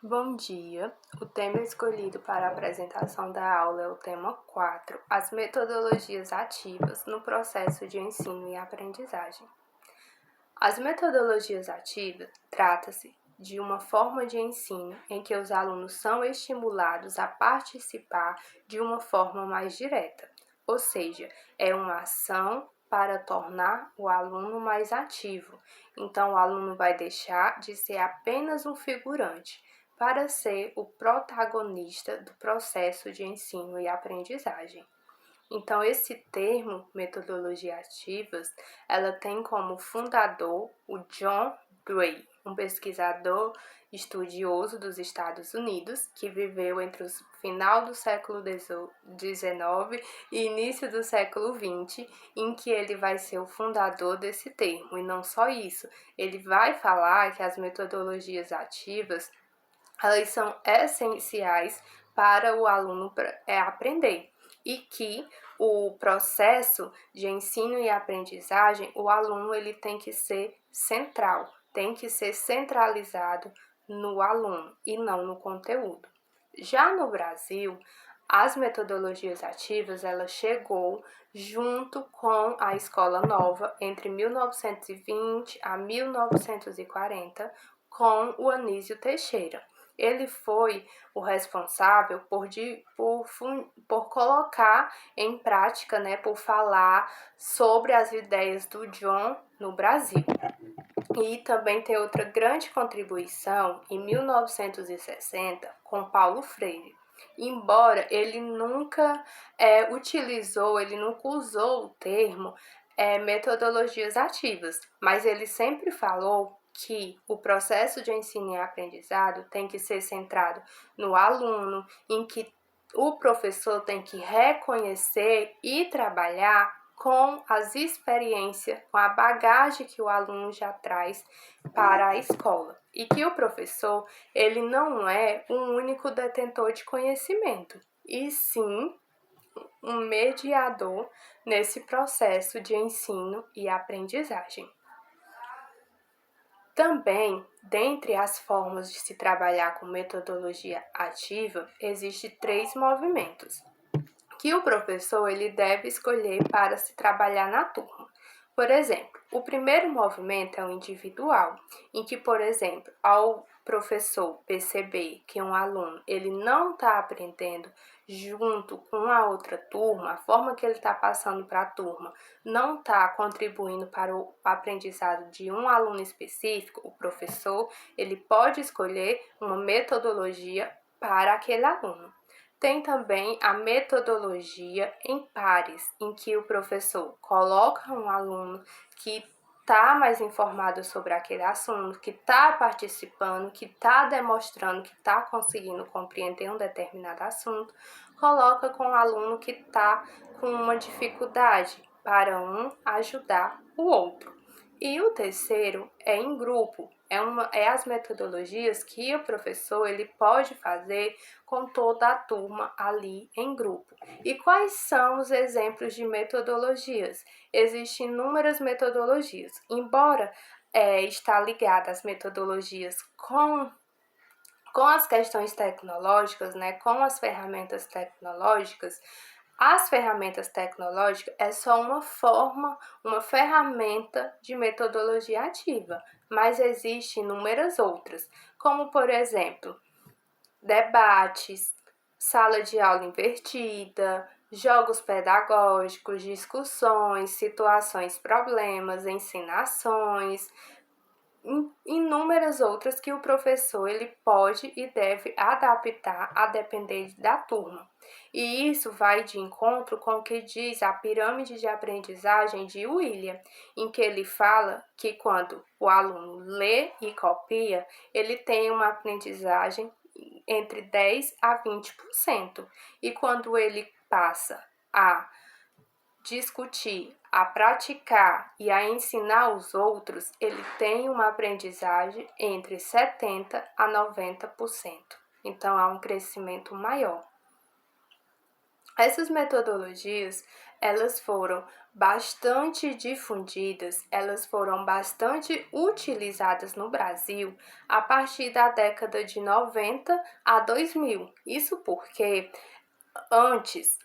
Bom dia! O tema escolhido para a apresentação da aula é o tema 4, as metodologias ativas no processo de ensino e aprendizagem. As metodologias ativas trata-se de uma forma de ensino em que os alunos são estimulados a participar de uma forma mais direta, ou seja, é uma ação para tornar o aluno mais ativo. Então, o aluno vai deixar de ser apenas um figurante para ser o protagonista do processo de ensino e aprendizagem. Então, esse termo, metodologia ativas, ela tem como fundador o John Dewey, um pesquisador estudioso dos Estados Unidos, que viveu entre o final do século XIX e início do século XX, em que ele vai ser o fundador desse termo. E não só isso, ele vai falar que as metodologias ativas, elas são essenciais para o aluno aprender e que o processo de ensino e aprendizagem, o aluno ele tem que ser central, tem que ser centralizado no aluno e não no conteúdo. Já no Brasil, as metodologias ativas, ela chegou junto com a Escola Nova entre 1920 a 1940, com o Anísio Teixeira. Ele foi o responsável por colocar em prática, por falar sobre as ideias do John no Brasil. E também tem outra grande contribuição em 1960 com Paulo Freire. Embora ele nunca usou o termo metodologias ativas, mas ele sempre falou que o processo de ensino e aprendizado tem que ser centrado no aluno, em que o professor tem que reconhecer e trabalhar com as experiências, com a bagagem que o aluno já traz para a escola. E que o professor, ele não é um único detentor de conhecimento, e sim um mediador nesse processo de ensino e aprendizagem. Também, dentre as formas de se trabalhar com metodologia ativa, existem 3 movimentos que o professor ele deve escolher para se trabalhar na turma. Por exemplo, o primeiro movimento é o individual, em que, por exemplo, ao professor perceber que um aluno ele não está aprendendo junto com a outra turma, a forma que ele está passando para a turma não está contribuindo para o aprendizado de um aluno específico, o professor ele pode escolher uma metodologia para aquele aluno. Tem também a metodologia em pares, em que o professor coloca um aluno que está mais informado sobre aquele assunto, que está participando, que está demonstrando que está conseguindo compreender um determinado assunto, coloca com um aluno que está com uma dificuldade, para um ajudar o outro. E o terceiro é em grupo, é as metodologias que o professor ele pode fazer com toda a turma ali em grupo. E quais são os exemplos de metodologias? Existem inúmeras metodologias, embora está ligada às metodologias com as questões tecnológicas, com as ferramentas tecnológicas. As ferramentas tecnológicas é só uma ferramenta de metodologia ativa, mas existem inúmeras outras, como por exemplo, debates, sala de aula invertida, jogos pedagógicos, discussões, situações, problemas, ensinações, inúmeras outras que o professor ele pode e deve adaptar a depender da turma. E isso vai de encontro com o que diz a pirâmide de aprendizagem de William, em que ele fala que quando o aluno lê e copia, ele tem uma aprendizagem entre 10 a 20%. E quando ele passa a discutir, a praticar e a ensinar os outros, ele tem uma aprendizagem entre 70% a 90%. Então, há um crescimento maior. Essas metodologias, elas foram bastante difundidas, elas foram bastante utilizadas no Brasil a partir da década de 90 a 2000. Isso porque antes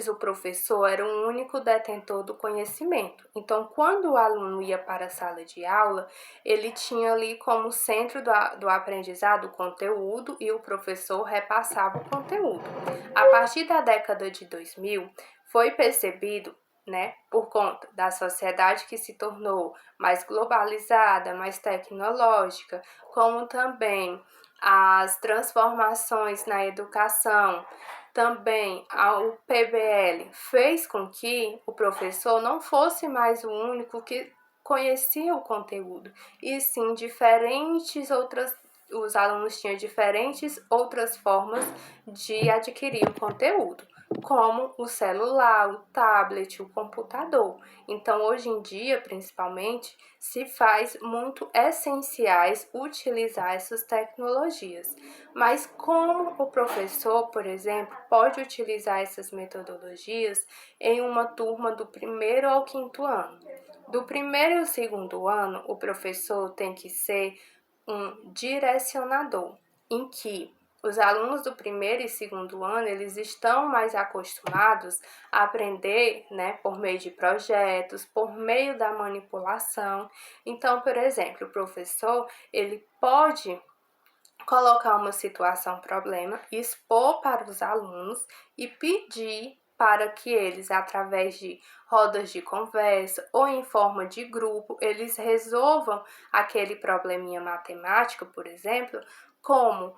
o professor era o único detentor do conhecimento. Então, quando o aluno ia para a sala de aula, ele tinha ali como centro do aprendizado o conteúdo e o professor repassava o conteúdo. A partir da década de 2000, foi percebido, por conta da sociedade que se tornou mais globalizada, mais tecnológica, como também as transformações na educação, também o PBL fez com que o professor não fosse mais o único que conhecia o conteúdo, e sim os alunos tinham diferentes outras formas de adquirir o conteúdo, como o celular, o tablet, o computador. Então, hoje em dia, principalmente, se faz muito essenciais utilizar essas tecnologias. Mas como o professor, por exemplo, pode utilizar essas metodologias em uma turma do 1º ao 5º ano? Do 1º ao 2º ano, o professor tem que ser um direcionador, em que os alunos do 1º e 2º ano, eles estão mais acostumados a aprender, por meio de projetos, por meio da manipulação. Então, por exemplo, o professor, ele pode colocar uma situação, problema, expor para os alunos e pedir para que eles, através de rodas de conversa ou em forma de grupo, eles resolvam aquele probleminha matemático, por exemplo, como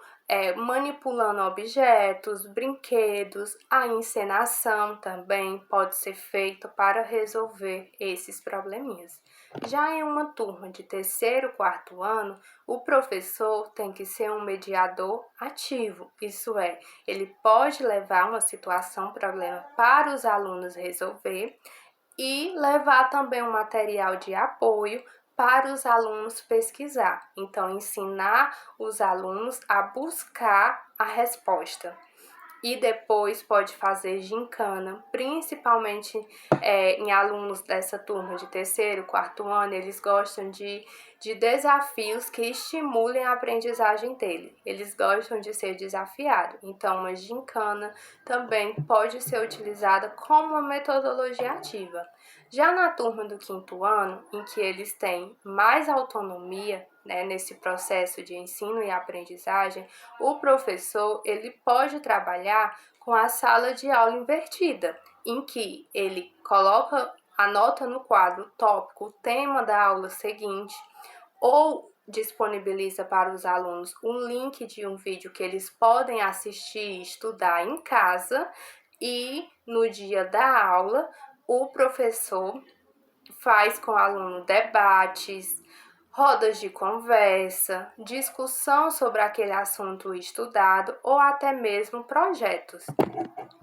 manipulando objetos, brinquedos. A encenação também pode ser feita para resolver esses probleminhas. Já em uma turma de 3º, 4º ano, o professor tem que ser um mediador ativo, isso é, ele pode levar uma situação, problema para os alunos resolver e levar também um material de apoio para os alunos pesquisar. Então, ensinar os alunos a buscar a resposta. E depois pode fazer gincana, principalmente em alunos dessa turma de 3º, 4º ano, eles gostam de desafios que estimulem a aprendizagem dele. Eles gostam de ser desafiados. Então, uma gincana também pode ser utilizada como uma metodologia ativa. Já na turma do 5º ano, em que eles têm mais autonomia, nesse processo de ensino e aprendizagem, o professor ele pode trabalhar com a sala de aula invertida, em que ele anota no quadro o tópico, o tema da aula seguinte, ou disponibiliza para os alunos um link de um vídeo que eles podem assistir e estudar em casa, e no dia da aula o professor faz com o aluno debates, rodas de conversa, discussão sobre aquele assunto estudado ou até mesmo projetos.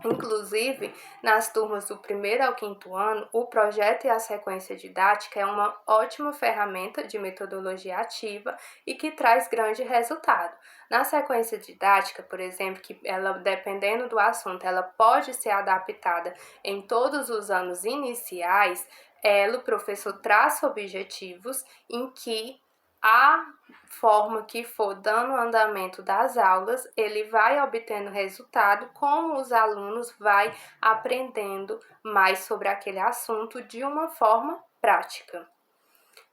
Inclusive, nas turmas do 1º ao 5º ano, o projeto e a sequência didática é uma ótima ferramenta de metodologia ativa e que traz grande resultado. Na sequência didática, por exemplo, que ela, dependendo do assunto, ela pode ser adaptada em todos os anos iniciais, o professor traça objetivos em que a forma que for dando o andamento das aulas, ele vai obtendo resultado, como os alunos vai aprendendo mais sobre aquele assunto de uma forma prática.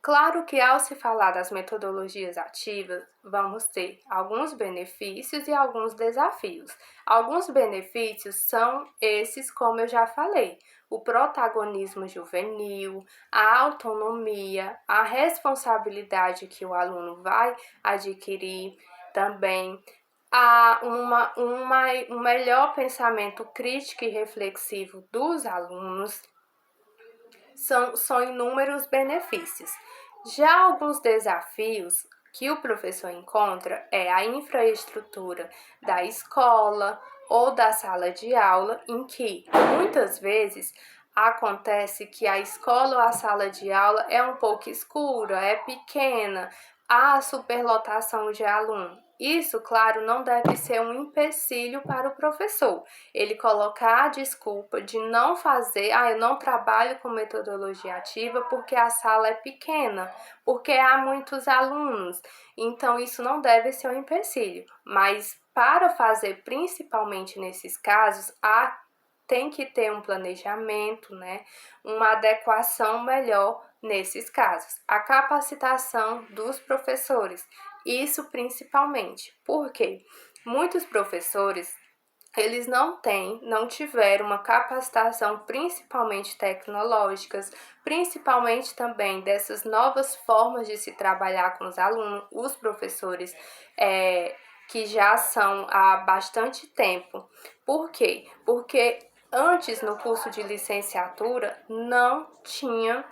Claro que ao se falar das metodologias ativas, vamos ter alguns benefícios e alguns desafios. Alguns benefícios são esses, como eu já falei: o protagonismo juvenil, a autonomia, a responsabilidade que o aluno vai adquirir, também um melhor pensamento crítico e reflexivo dos alunos. São inúmeros benefícios. Já alguns desafios que o professor encontra é a infraestrutura da escola ou da sala de aula, em que muitas vezes acontece que a escola ou a sala de aula é um pouco escura, é pequena, há superlotação de aluno. Isso, claro, não deve ser um empecilho para o professor. Ele colocar a desculpa de não fazer, eu não trabalho com metodologia ativa porque a sala é pequena, porque há muitos alunos. Então, isso não deve ser um empecilho. Mas para fazer, principalmente nesses casos, tem que ter um planejamento, né? Uma adequação melhor nesses casos. A capacitação dos professores, isso principalmente. Por quê? Muitos professores, eles não tiveram uma capacitação principalmente tecnológicas, principalmente também dessas novas formas de se trabalhar com os alunos, os professores que já são há bastante tempo. Por quê? Porque antes, no curso de licenciatura, não tinha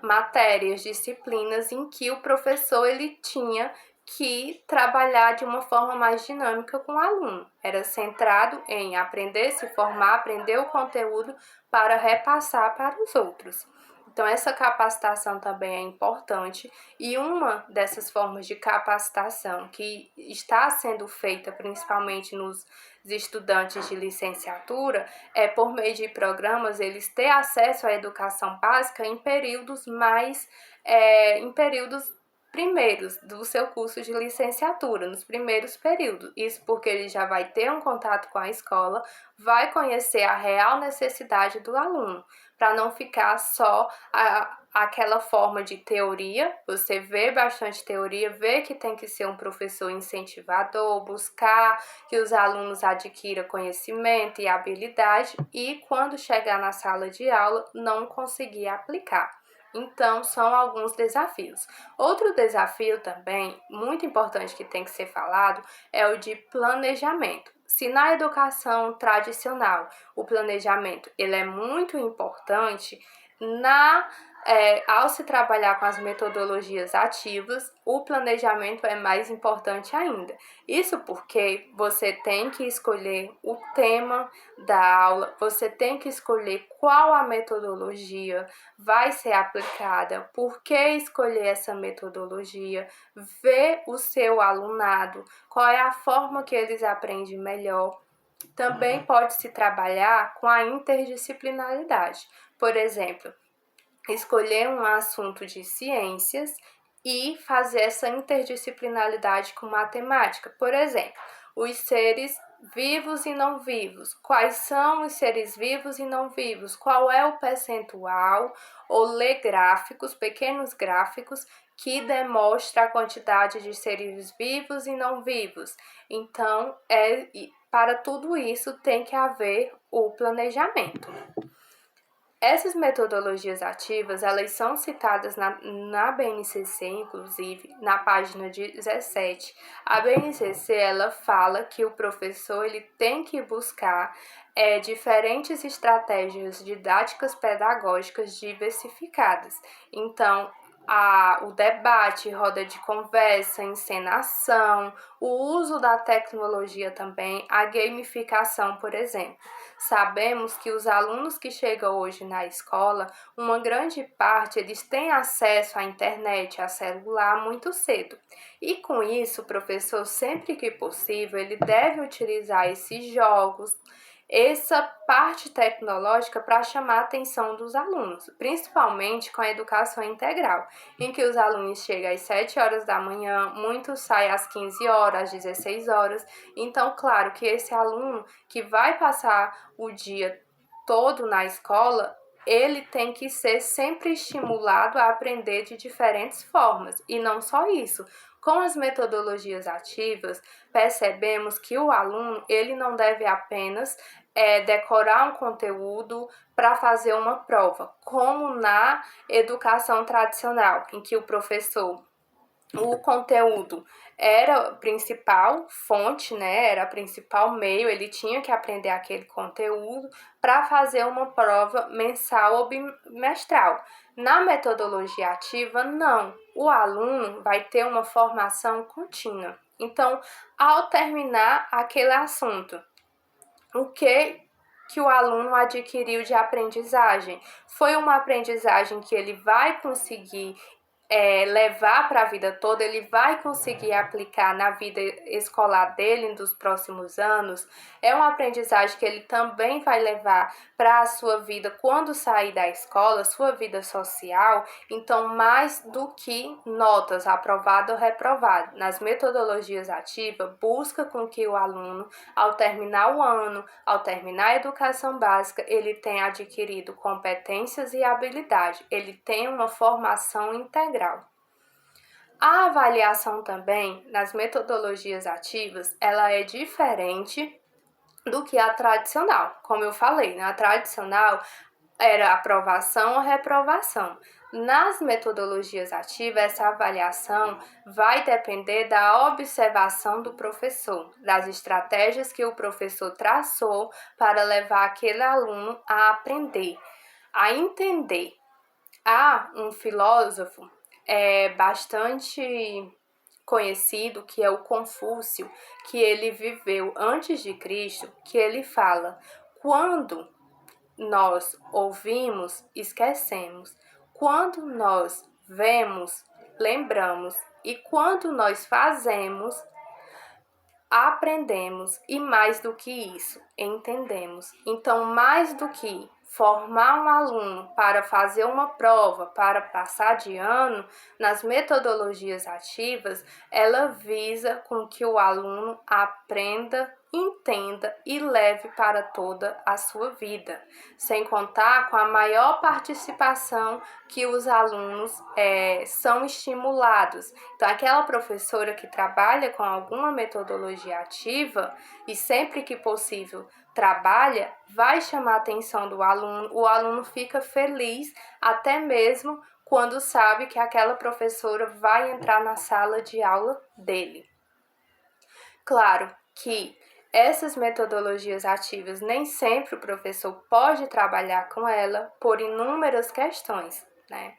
matérias, disciplinas em que o professor ele tinha que trabalhar de uma forma mais dinâmica com o aluno. Era centrado em aprender, se formar, aprender o conteúdo para repassar para os outros. Então, essa capacitação também é importante, e uma dessas formas de capacitação que está sendo feita principalmente nos estudantes de licenciatura é por meio de programas eles ter acesso à educação básica em períodos em períodos primeiros do seu curso de licenciatura, nos primeiros períodos. Isso porque ele já vai ter um contato com a escola, vai conhecer a real necessidade do aluno, para não ficar só aquela forma de teoria. Você vê bastante teoria, vê que tem que ser um professor incentivador, buscar que os alunos adquiram conhecimento e habilidade, e quando chegar na sala de aula não conseguir aplicar. Então, são alguns desafios. Outro desafio também, muito importante que tem que ser falado, é o de planejamento. Se na educação tradicional o planejamento ele é muito importante, ao se trabalhar com as metodologias ativas, o planejamento é mais importante ainda. Isso porque você tem que escolher o tema da aula, você tem que escolher qual a metodologia vai ser aplicada, por que escolher essa metodologia, ver o seu alunado, qual é a forma que eles aprendem melhor. Também pode se trabalhar com a interdisciplinaridade. Por exemplo, escolher um assunto de ciências e fazer essa interdisciplinaridade com matemática. Por exemplo, os seres vivos e não vivos. Quais são os seres vivos e não vivos? Qual é o percentual? Ou ler gráficos, pequenos gráficos, que demonstra a quantidade de seres vivos e não vivos. Então, para tudo isso tem que haver o planejamento. Essas metodologias ativas, elas são citadas na BNCC, inclusive, na página 17. A BNCC, ela fala que o professor ele tem que buscar diferentes estratégias didáticas pedagógicas diversificadas. Então, o debate, roda de conversa, encenação, o uso da tecnologia também, a gamificação, por exemplo. Sabemos que os alunos que chegam hoje na escola, uma grande parte, eles têm acesso à internet, a celular muito cedo. E com isso, o professor, sempre que possível, ele deve utilizar esses jogos, essa parte tecnológica para chamar a atenção dos alunos, principalmente com a educação integral, em que os alunos chegam às 7 horas da manhã, muitos saem às 15 horas, às 16 horas. Então, claro que esse aluno que vai passar o dia todo na escola, ele tem que ser sempre estimulado a aprender de diferentes formas. E não só isso, com as metodologias ativas, percebemos que o aluno ele não deve apenas decorar um conteúdo para fazer uma prova, como na educação tradicional, em que o conteúdo era a principal fonte, né? Era o principal meio, ele tinha que aprender aquele conteúdo para fazer uma prova mensal ou bimestral. Na metodologia ativa, não. O aluno vai ter uma formação contínua. Então, ao terminar aquele assunto, o que o aluno adquiriu de aprendizagem? Foi uma aprendizagem que ele vai conseguir levar para a vida toda, ele vai conseguir aplicar na vida escolar dele nos próximos anos, é uma aprendizagem que ele também vai levar para a sua vida quando sair da escola, sua vida social. Então, mais do que notas, aprovado ou reprovado, nas metodologias ativas, busca com que o aluno, ao terminar o ano, ao terminar a educação básica, ele tenha adquirido competências e habilidade, ele tem uma formação integral. A avaliação também, nas metodologias ativas, ela é diferente do que a tradicional. Como eu falei, na tradicional era aprovação ou reprovação. Nas metodologias ativas, essa avaliação vai depender da observação do professor, das estratégias que o professor traçou para levar aquele aluno a aprender, a entender. Há um filósofo bastante conhecido, que é o Confúcio, que ele viveu antes de Cristo, que ele fala: quando nós ouvimos, esquecemos; quando nós vemos, lembramos; e quando nós fazemos, aprendemos, e mais do que isso, entendemos. Então, mais do que formar um aluno para fazer uma prova, para passar de ano, nas metodologias ativas, ela visa com que o aluno aprenda, entenda e leve para toda a sua vida, sem contar com a maior participação que os alunos são estimulados. Então, aquela professora que trabalha com alguma metodologia ativa e sempre que possível trabalha, vai chamar a atenção do aluno, o aluno fica feliz até mesmo quando sabe que aquela professora vai entrar na sala de aula dele. Claro que essas metodologias ativas nem sempre o professor pode trabalhar com ela por inúmeras questões, né?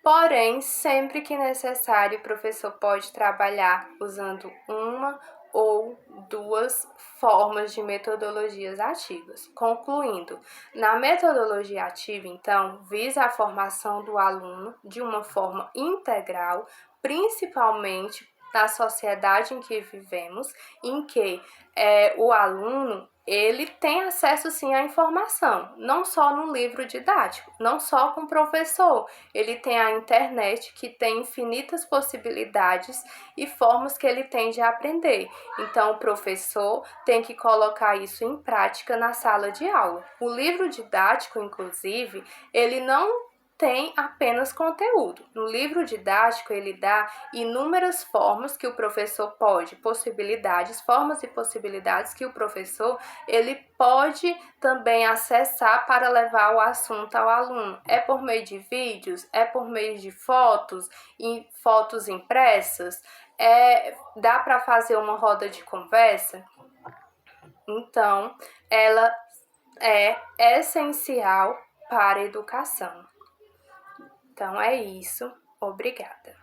Porém, sempre que necessário, o professor pode trabalhar usando uma ou duas formas de metodologias ativas. Concluindo, na metodologia ativa, então, visa a formação do aluno de uma forma integral, principalmente na sociedade em que vivemos, em que o aluno ele tem acesso sim à informação, não só no livro didático, não só com o professor, ele tem a internet, que tem infinitas possibilidades e formas que ele tem de aprender. Então, o professor tem que colocar isso em prática na sala de aula. O livro didático, inclusive, ele não tem apenas conteúdo. No livro didático, ele dá inúmeras formas que o professor pode, formas e possibilidades que o professor ele pode também acessar para levar o assunto ao aluno. É por meio de vídeos, é por meio de fotos impressas, dá para fazer uma roda de conversa. Então, ela é essencial para a educação. Então é isso. Obrigada.